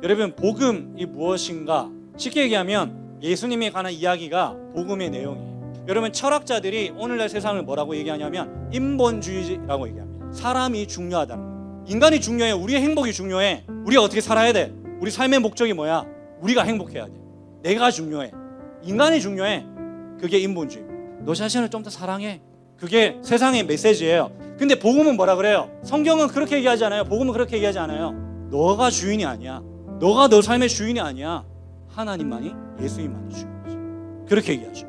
여러분, 복음이 무엇인가? 쉽게 얘기하면 예수님에 관한 이야기가 복음의 내용이에요. 여러분, 철학자들이 오늘날 세상을 뭐라고 얘기하냐면 인본주의라고 얘기합니다. 사람이 중요하다는 거예요. 인간이 중요해. 우리의 행복이 중요해. 우리가 어떻게 살아야 돼? 우리 삶의 목적이 뭐야? 우리가 행복해야 돼. 내가 중요해. 인간이 중요해. 그게 인본주의. 너 자신을 좀 더 사랑해. 그게 세상의 메시지예요. 근데 복음은 뭐라 그래요? 성경은 그렇게 얘기하지 않아요. 복음은 그렇게 얘기하지 않아요. 너가 주인이 아니야. 너가 너 삶의 주인이 아니야. 하나님만이, 예수님만이 주인이지. 그렇게 얘기하죠.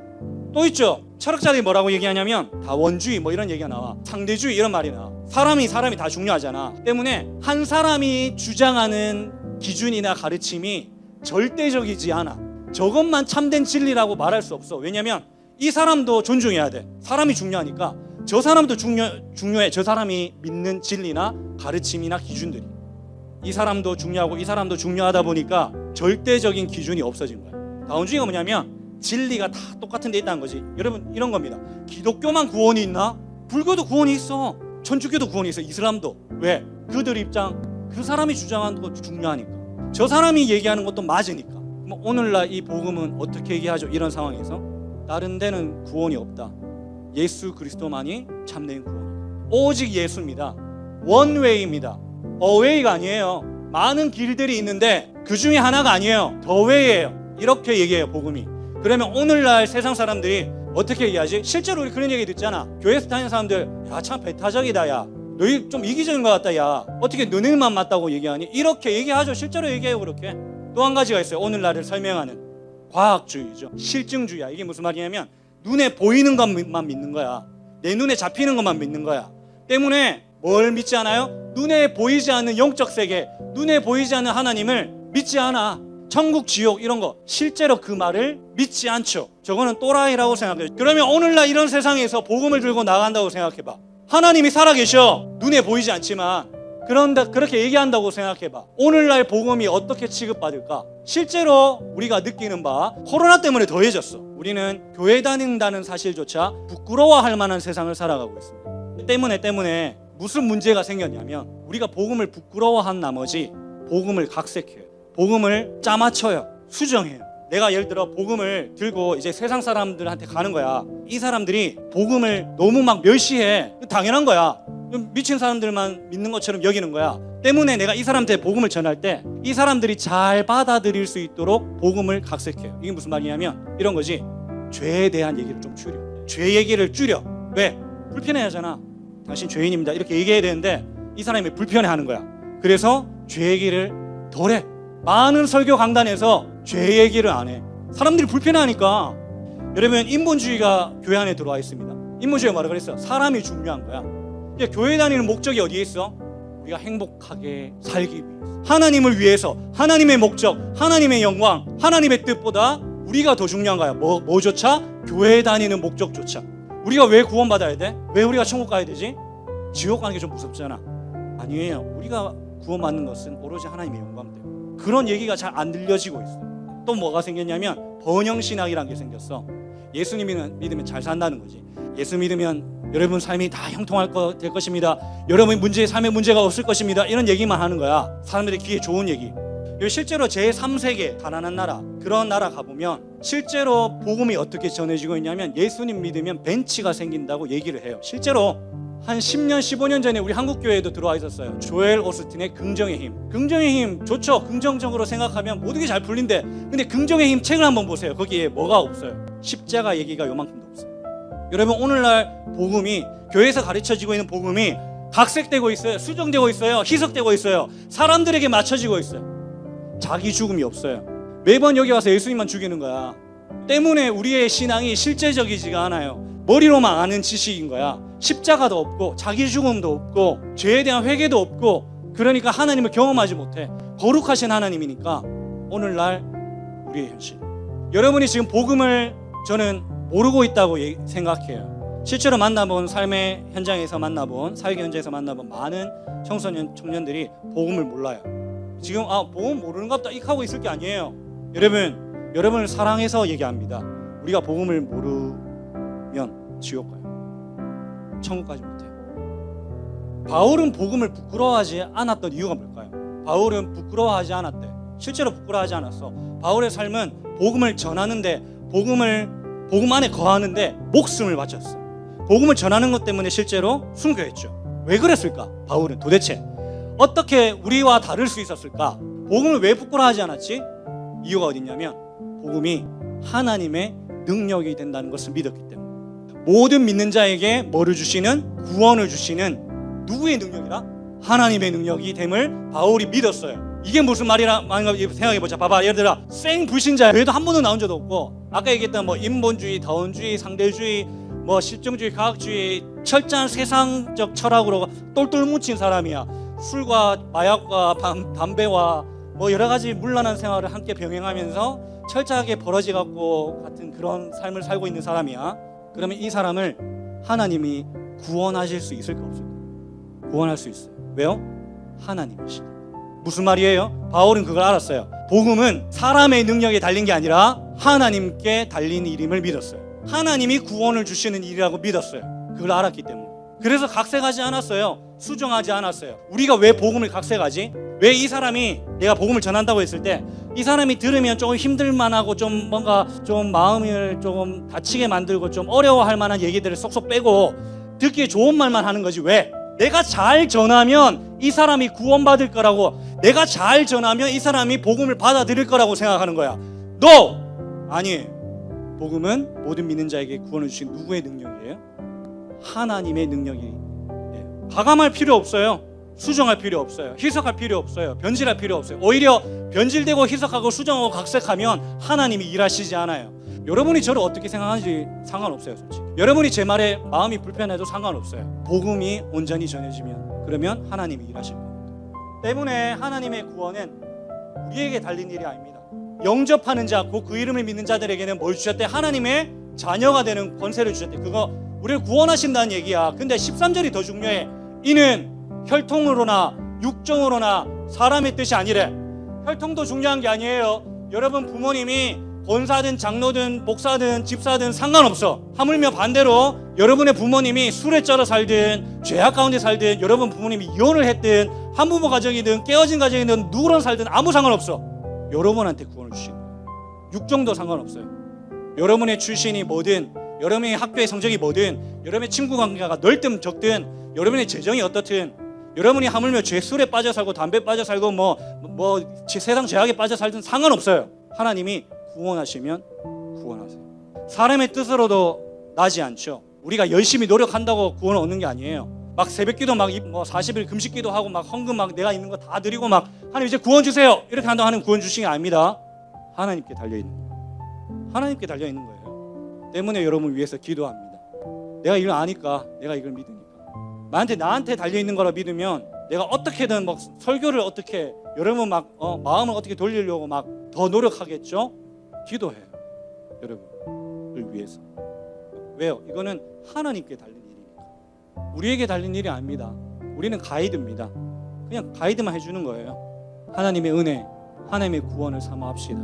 또 있죠. 철학자들이 뭐라고 얘기하냐면 다원주의 뭐 이런 얘기가 나와. 상대주의 이런 말이 나와. 사람이 다 중요하잖아. 때문에 한 사람이 주장하는 기준이나 가르침이 절대적이지 않아. 저것만 참된 진리라고 말할 수 없어. 왜냐면 이 사람도 존중해야 돼. 사람이 중요하니까 저 사람도 중요해. 저 사람이 믿는 진리나 가르침이나 기준들이. 이 사람도 중요하고 이 사람도 중요하다 보니까 절대적인 기준이 없어진 거야. 다원주의가 뭐냐면 진리가 다 똑같은 데 있다는 거지. 여러분, 이런 겁니다. 기독교만 구원이 있나? 불교도 구원이 있어. 천주교도 구원이 있어. 이슬람도. 왜? 그들 입장, 그 사람이 주장하는 것도 중요하니까. 저 사람이 얘기하는 것도 맞으니까. 뭐 오늘날 이 복음은 어떻게 얘기하죠? 이런 상황에서 다른 데는 구원이 없다. 예수 그리스도만이 참된 구원. 오직 예수입니다. 원웨이입니다. 어웨이가 아니에요. 많은 길들이 있는데 그 중에 하나가 아니에요. 더웨이예요. 이렇게 얘기해요, 복음이. 그러면 오늘날 세상 사람들이 어떻게 얘기하지? 실제로 우리 그런 얘기 듣잖아. 교회에서 다니는 사람들, 야, 참 배타적이다, 야. 너희 좀 이기적인 것 같다, 야. 어떻게 너네만 맞다고 얘기하니? 이렇게 얘기하죠. 실제로 얘기해요, 그렇게. 또 한 가지가 있어요. 오늘날을 설명하는 과학주의죠. 실증주의야. 이게 무슨 말이냐면 눈에 보이는 것만 믿는 거야. 내 눈에 잡히는 것만 믿는 거야. 때문에 뭘 믿지 않아요? 눈에 보이지 않는 영적 세계, 눈에 보이지 않는 하나님을 믿지 않아. 천국, 지옥 이런 거 실제로 그 말을 믿지 않죠. 저거는 또라이라고 생각해요. 그러면 오늘날 이런 세상에서 복음을 들고 나간다고 생각해봐. 하나님이 살아계셔. 눈에 보이지 않지만 그런데 그렇게 얘기한다고 생각해봐. 오늘날 복음이 어떻게 취급받을까? 실제로 우리가 느끼는 바 코로나 때문에 더해졌어. 우리는 교회 다닌다는 사실조차 부끄러워할 만한 세상을 살아가고 있습니다. 때문에 무슨 문제가 생겼냐면 우리가 복음을 부끄러워한 나머지 복음을 각색해요. 복음을 짜맞춰요. 수정해요. 내가 예를 들어 복음을 들고 이제 세상 사람들한테 가는 거야. 이 사람들이 복음을 너무 막 멸시해. 당연한 거야. 미친 사람들만 믿는 것처럼 여기는 거야. 때문에 내가 이 사람한테 복음을 전할 때 이 사람들이 잘 받아들일 수 있도록 복음을 각색해요. 이게 무슨 말이냐면 이런 거지. 죄에 대한 얘기를 좀 줄여. 죄 얘기를 줄여. 왜? 불편해하잖아. 당신 죄인입니다. 이렇게 얘기해야 되는데 이 사람이 불편해하는 거야. 그래서 죄 얘기를 덜 해. 많은 설교 강단에서 죄 얘기를 안 해. 사람들이 불편해하니까. 여러분, 인본주의가 교회 안에 들어와 있습니다. 인본주의가 뭐라 그랬어? 사람이 중요한 거야. 교회 다니는 목적이 어디에 있어? 우리가 행복하게 살기 위해서, 하나님을 위해서, 하나님의 목적, 하나님의 영광, 하나님의 뜻보다 우리가 더 중요한 거야. 뭐조차? 교회 다니는 목적조차. 우리가 왜 구원받아야 돼? 왜 우리가 천국 가야 되지? 지옥 가는 게 좀 무섭잖아. 아니에요. 우리가 구원받는 것은 오로지 하나님의 영광 때문에. 그런 얘기가 잘 안 들려지고 있어. 또 뭐가 생겼냐면 번영신학이라는 게 생겼어. 예수님 믿으면 잘 산다는 거지. 예수 믿으면 여러분 삶이 다 형통할 될 것입니다. 여러분 삶에 문제가 없을 것입니다. 이런 얘기만 하는 거야. 사람들의 귀에 좋은 얘기. 실제로 제3세계 가난한 나라, 그런 나라 가보면 실제로 복음이 어떻게 전해지고 있냐면 예수님 믿으면 벤치가 생긴다고 얘기를 해요. 실제로 한 10년, 15년 전에 우리 한국교회에도 들어와 있었어요. 조엘 오스틴의 긍정의 힘. 긍정의 힘 좋죠. 긍정적으로 생각하면 모든 게 잘 풀린대. 근데 긍정의 힘 책을 한번 보세요. 거기에 뭐가 없어요? 십자가 얘기가 요만큼도 없어요. 여러분, 오늘날 복음이, 교회에서 가르쳐지고 있는 복음이 각색되고 있어요. 수정되고 있어요. 희석되고 있어요. 사람들에게 맞춰지고 있어요. 자기 죽음이 없어요. 매번 여기 와서 예수님만 죽이는 거야. 때문에 우리의 신앙이 실제적이지가 않아요. 머리로만 아는 지식인 거야. 십자가도 없고 자기 죽음도 없고 죄에 대한 회개도 없고, 그러니까 하나님을 경험하지 못해. 거룩하신 하나님이니까 오늘날 우리의 현실. 여러분이 지금 복음을 저는 모르고 있다고 생각해요. 실제로 만나본 삶의 현장에서 만나본, 사회 현장에서 만나본 많은 청소년, 청년들이 복음을 몰라요. 지금 복음 모르는가 보다 이렇게 하고 있을 게 아니에요. 여러분을 사랑해서 얘기합니다. 우리가 복음을 모르면 지옥 가요. 천국 가지 못해요. 바울은 복음을 부끄러워하지 않았던 이유가 뭘까요? 바울은 부끄러워하지 않았대. 실제로 부끄러워하지 않았어. 바울의 삶은 복음을 전하는데 복음 안에 거하는데 목숨을 바쳤어. 복음을 전하는 것 때문에 실제로 순교했죠. 왜 그랬을까? 바울은 도대체 어떻게 우리와 다를 수 있었을까? 복음을 왜 부끄러워하지 않았지? 이유가 어딨냐면 복음이 하나님의 능력이 된다는 것을 믿었기 때문에. 모든 믿는 자에게 뭐를 주시는? 구원을 주시는 누구의 능력이라? 하나님의 능력이 됨을 바울이 믿었어요. 이게 무슨 말이라 생각해보자. 봐봐, 예를 들어 생 불신자 그래도 한 번도 나온 적도 없고, 아까 얘기했던 뭐 인본주의, 다원주의, 상대주의, 뭐 실정주의, 과학주의, 철저한 세상적 철학으로 똘똘 뭉친 사람이야. 술과 마약과 담배와 뭐 여러 가지 문란한 생활을 함께 병행하면서 철저하게 벌어지 갖고 같은 그런 삶을 살고 있는 사람이야. 그러면 이 사람을 하나님이 구원하실 수 있을까 없을까? 구원할 수 있어요. 왜요? 하나님이시다. 무슨 말이에요? 바울은 그걸 알았어요. 복음은 사람의 능력에 달린 게 아니라 하나님께 달린 일임을 믿었어요. 하나님이 구원을 주시는 일이라고 믿었어요. 그걸 알았기 때문에. 그래서 각색하지 않았어요. 수정하지 않았어요. 우리가 왜 복음을 각색하지? 왜 이 사람이, 내가 복음을 전한다고 했을 때 이 사람이 들으면 조금 힘들만하고 좀 뭔가 좀 마음을 조금 다치게 만들고 좀 어려워할 만한 얘기들을 쏙쏙 빼고 듣기에 좋은 말만 하는 거지. 왜? 내가 잘 전하면 이 사람이 구원받을 거라고, 내가 잘 전하면 이 사람이 복음을 받아들일 거라고 생각하는 거야. No! 아니에요. 복음은 모든 믿는 자에게 구원을 주신 누구의 능력이에요? 하나님의 능력이에요. 가감할 필요 없어요. 수정할 필요 없어요. 희석할 필요 없어요. 변질할 필요 없어요. 오히려 변질되고 희석하고 수정하고 각색하면 하나님이 일하시지 않아요. 여러분이 저를 어떻게 생각하는지 상관없어요. 솔직히 여러분이 제 말에 마음이 불편해도 상관없어요. 복음이 온전히 전해지면 그러면 하나님이 일하실 겁니다. 때문에 하나님의 구원은 우리에게 달린 일이 아닙니다. 영접하는 자, 곧 그 이름을 믿는 자들에게는 뭘 주셨대? 하나님의 자녀가 되는 권세를 주셨대. 그거 우리를 구원하신다는 얘기야. 근데 13절이 더 중요해. 이는 혈통으로나 육정으로나 사람의 뜻이 아니래. 혈통도 중요한 게 아니에요. 여러분 부모님이 권사든 장로든 목사든 집사든 상관없어. 하물며 반대로 여러분의 부모님이 술에 쩔어 살든 죄악 가운데 살든 여러분 부모님이 이혼을 했든 한부모 가정이든 깨어진 가정이든 누구랑 살든 아무 상관없어. 여러분한테 구원을 주시는 거예요. 육정도 상관없어요. 여러분의 출신이 뭐든, 여러분의 학교의 성적이 뭐든, 여러분의 친구 관계가 넓든 적든, 여러분의 재정이 어떻든, 여러분이 하물며 죄 술에 빠져 살고 담배 빠져 살고 뭐 세상 죄악에 빠져 살든 상관없어요. 하나님이 구원하시면 구원하세요. 사람의 뜻으로도 나지 않죠. 우리가 열심히 노력한다고 구원을 얻는 게 아니에요. 막 새벽기도 막 40일 금식기도 하고 막 헌금 막 내가 있는 거 다 드리고 막 하나님 이제 구원 주세요 이렇게 한다고 하는 구원 주시는 게 아닙니다. 하나님께 달려있는 거예요. 하나님께 달려있는 거예요. 때문에 여러분을 위해서 기도합니다. 내가 이걸 아니까, 내가 이걸 믿으니까, 나한테 달려있는 거라 믿으면 내가 어떻게든 막 설교를 어떻게 여러분 막 마음을 어떻게 돌리려고 막 더 노력하겠죠. 기도해요. 여러분을 위해서. 왜요? 이거는 하나님께 달린 일이니까. 우리에게 달린 일이 아닙니다. 우리는 가이드입니다. 그냥 가이드만 해주는 거예요. 하나님의 은혜, 하나님의 구원을 사모합시다.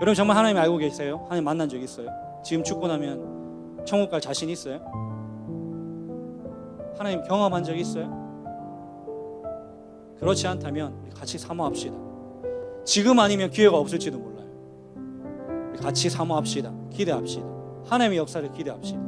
여러분 정말 하나님 알고 계세요? 하나님 만난 적 있어요? 지금 죽고 나면 천국 갈 자신 있어요? 하나님 경험한 적 있어요? 그렇지 않다면 우리 같이 사모합시다. 지금 아니면 기회가 없을지도 몰라요. 우리 같이 사모합시다. 기대합시다. 하나님의 역사를 기대합시다.